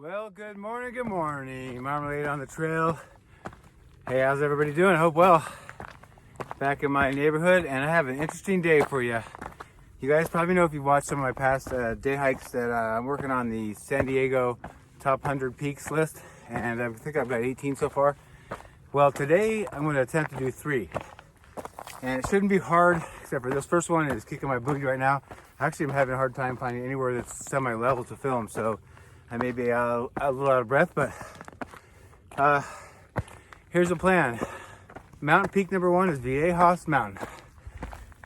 Well, good morning. Marmalade on the trail. Hey, how's everybody doing? I hope well. Back in my neighborhood, and I have an interesting day for you. You guys probably know if you've watched some of my past day hikes that I'm working on the San Diego top 100 peaks list, and I think I've got 18 so far. Well, today I'm going to attempt to do 3. And it shouldn't be hard, except for this first one is kicking my booty right now. Actually, I'm having a hard time finding anywhere that's semi-level to film, so I may be a little out of breath, but here's the plan. Mountain peak number 1 is Vieja Mountain.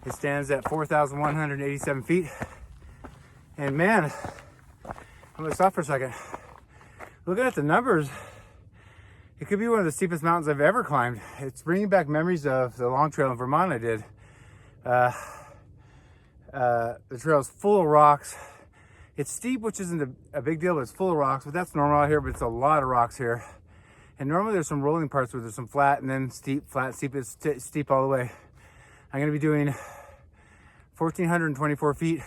It stands at 4,187 feet. And man, I'm gonna stop for a second. Looking at the numbers, it could be one of the steepest mountains I've ever climbed. It's bringing back memories of the long trail in Vermont I did. The trail is full of rocks. It's steep, which isn't a big deal, but it's full of rocks. But that's normal out here, but it's a lot of rocks here. And normally there's some rolling parts where there's some flat and then steep, flat, steep. It's steep all the way. I'm gonna be doing 1,424 feet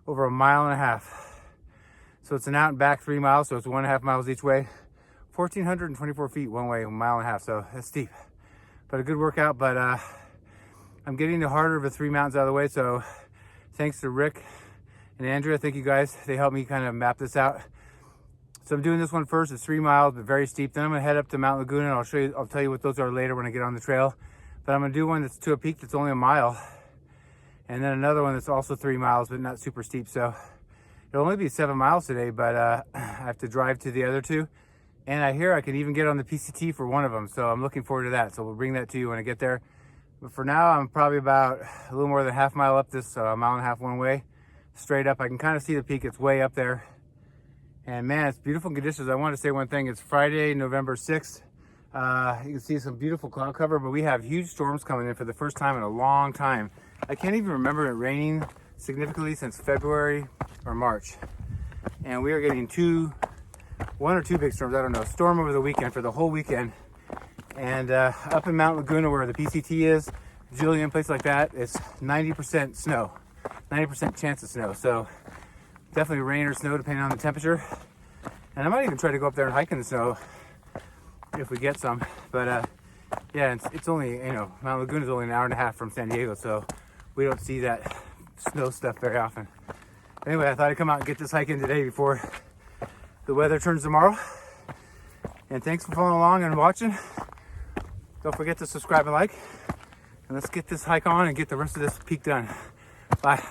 over 1.5 miles. So it's an out and back 3 miles, so it's 1.5 miles each way. 1,424 feet one way, 1.5 miles, so that's steep. But a good workout, but I'm getting the harder of the 3 mountains out of the way, so thanks to Rick and Andrea, thank you guys. They helped me kind of map this out. So I'm doing this one first. It's 3 miles, but very steep. Then I'm gonna head up to Mount Laguna, and I'll tell you what those are later when I get on the trail. But I'm gonna do one that's to a peak that's only 1 mile. And then another one that's also 3 miles, but not super steep. So it'll only be 7 miles today, but I have to drive to the other 2. And I hear I can even get on the PCT for one of them. So I'm looking forward to that. So we'll bring that to you when I get there. But for now, I'm probably about a little more than 1/2 mile up this 1.5 mile one way. Straight up, I can kind of see the peak. It's way up there. And man, it's beautiful conditions. I want to say one thing. It's Friday, November 6th. You can see some beautiful cloud cover, but we have huge storms coming in for the first time in a long time. I can't even remember it raining significantly since February or March. And we are getting 1 or 2 big storms. I don't know. A storm over the weekend for the whole weekend. And up in Mount Laguna where the PCT is, Julian, place like that, it's 90% snow. 90% chance of snow. So definitely rain or snow depending on the temperature. And I might even try to go up there and hike in the snow if we get some. But yeah, it's only, Mount Laguna is only 1.5 hours from San Diego, so we don't see that snow stuff very often. Anyway, I thought I'd come out and get this hike in today before the weather turns tomorrow. And thanks for following along and watching. Don't forget to subscribe and like. And let's get this hike on and get the rest of this peak done. Bye.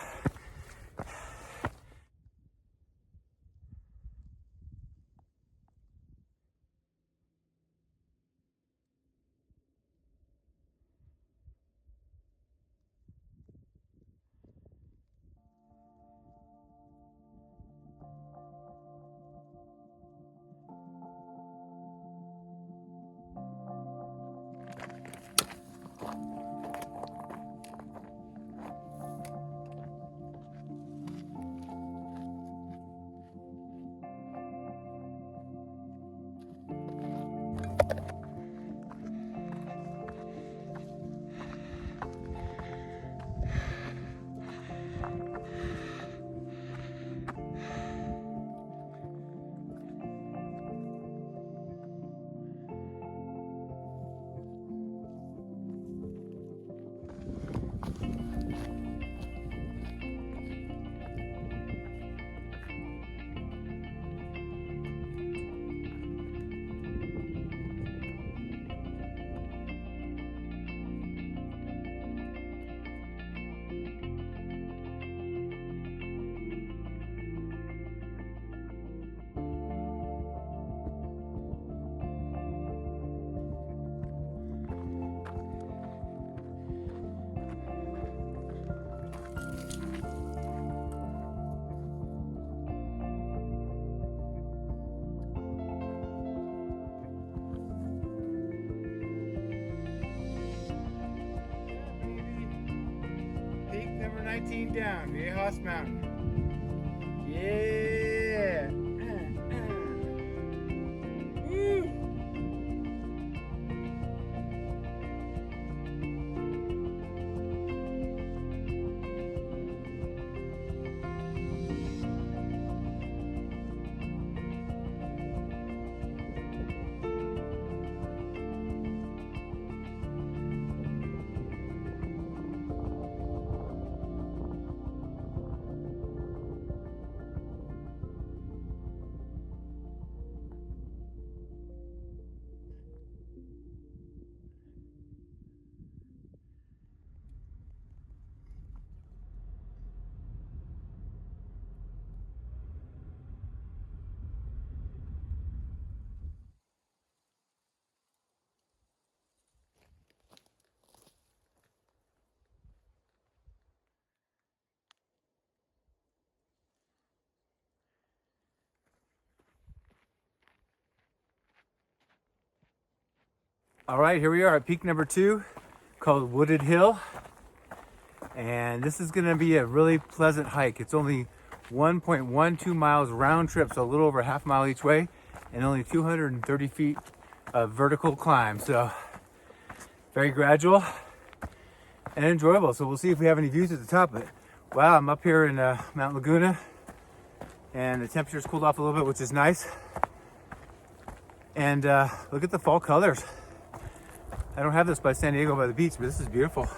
Peak number 19 down, Vieja Mountain. Yeah. Woo. All right, here we are at peak number 2, called Wooded Hill. And this is gonna be a really pleasant hike. It's only 1.12 miles round trip, so a little over a half mile each way, and only 230 feet of vertical climb. So very gradual and enjoyable. So we'll see if we have any views at the top of it. Wow, I'm up here in Mount Laguna, and the temperature's cooled off a little bit, which is nice. And look at the fall colors. I don't have this by San Diego by the beach, but this is beautiful.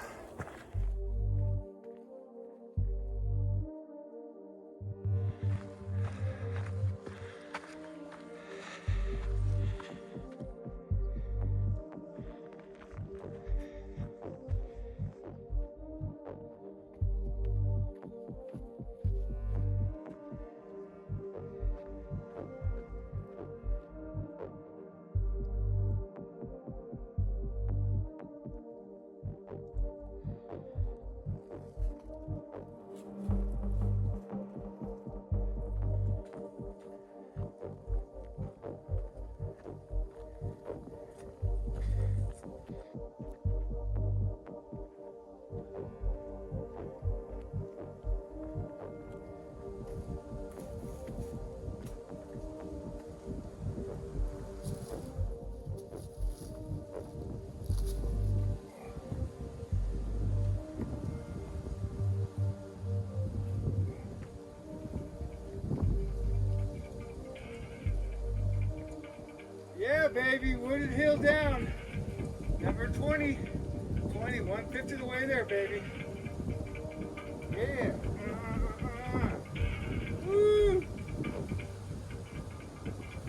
Yeah, baby, Wooded Hill down. Number 20. 1/5 of the way there, baby. Yeah. Woo!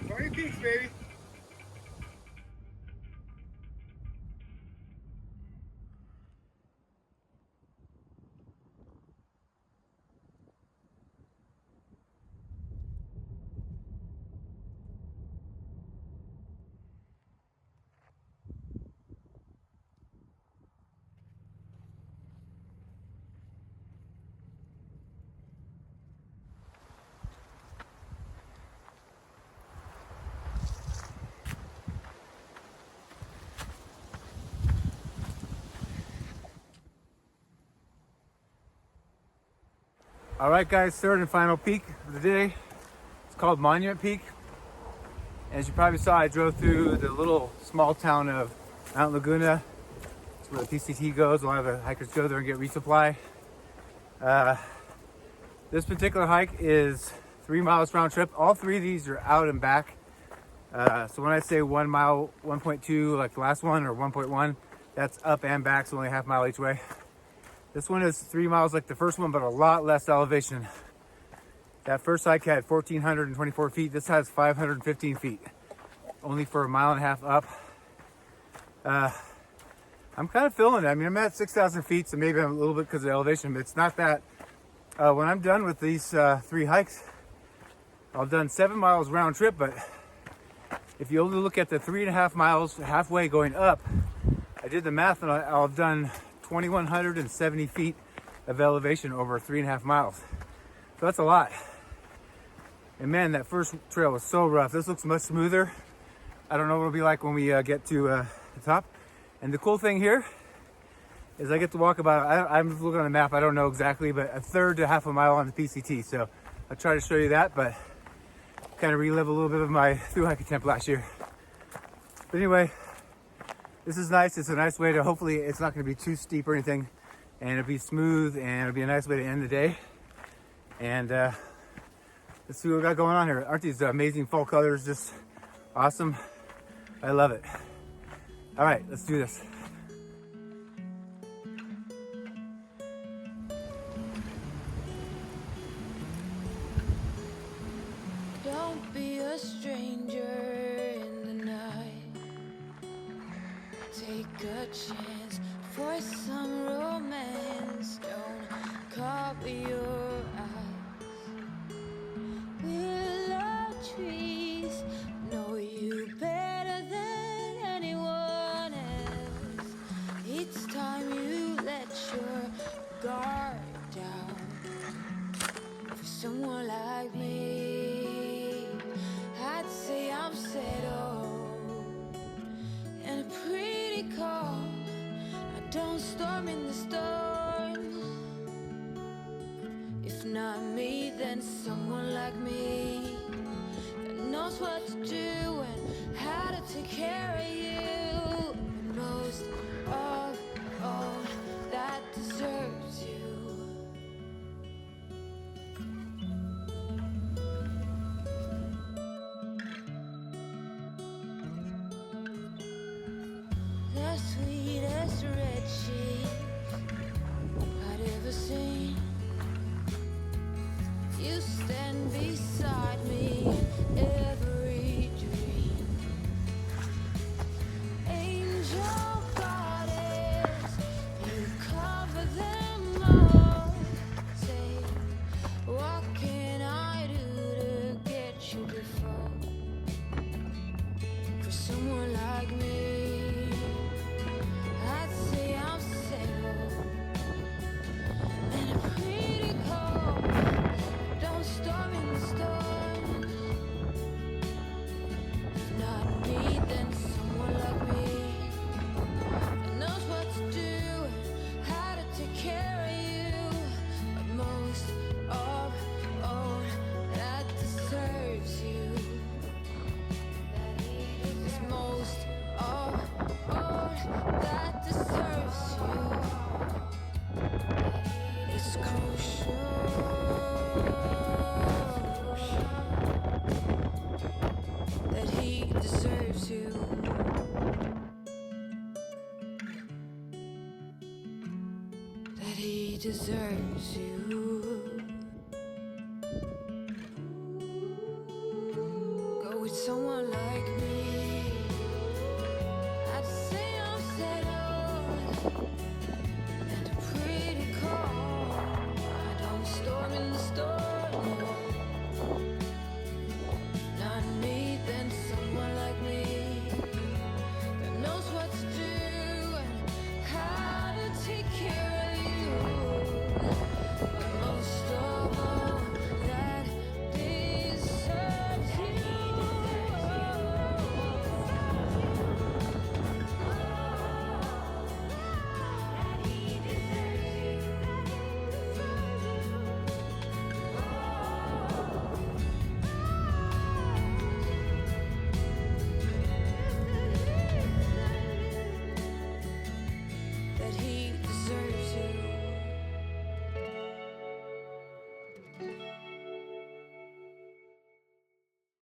20 peaks, baby. All right, guys, third and final peak of the day. It's called Monument Peak. As you probably saw, I drove through the little small town of Mount Laguna. It's where the PCT goes. A lot of the hikers go there and get resupply. This particular hike is 3 miles round trip. All 3 of these are out and back. So when I say 1 mile, 1.2, like the last one, or 1.1, that's up and back, so only a half mile each way. This one is 3 miles like the first one, but a lot less elevation. That first hike had 1,424 feet. This has 515 feet, only for a mile and a half up. I'm kind of feeling it. I mean, I'm at 6,000 feet, so maybe I'm a little bit because of the elevation, but it's not that. When I'm done with these 3 hikes, I've done 7 miles round trip, but if you only look at the 3.5 miles halfway going up, I did the math and I've done 2,170 feet of elevation over 3.5 miles. So that's a lot. And man, that first trail was so rough. This looks much smoother. I don't know what it'll be like when we get to the top. And the cool thing here is I get to walk about, I'm looking on the map, I don't know exactly, but a third to half a mile on the PCT. So I'll try to show you that, but kind of relive a little bit of my through hike attempt last year. But anyway, this is nice. It's a nice way to, hopefully it's not going to be too steep or anything, and it'll be smooth, and it'll be a nice way to end the day. And let's see what we got going on here. Aren't these amazing fall colors just awesome? I love it. All right, let's do this. Don't be a stranger in the night. Take a chance for some romance. Don't cover your eyes. Willow trees know you better than anyone else. It's time you let your guard down for someone like me. I'd say I'm settled and pretty not me, then someone like me that knows what to do and how to take care of you. But most of all, that deserves you. The sweetest red cheek I'd ever seen. You stand beside me in every dream. Angel goddess, you cover them all. Say, what can I do to get you to fall? For someone like me, I'd say I'm single and a pretty cold. Don't storm in the storm. If not me, then someone like me that knows what to do and how to take care of you. But most of all, that deserves you. It's most of all that deserves you. It's crucial that he deserves you. That he deserves you. Go with someone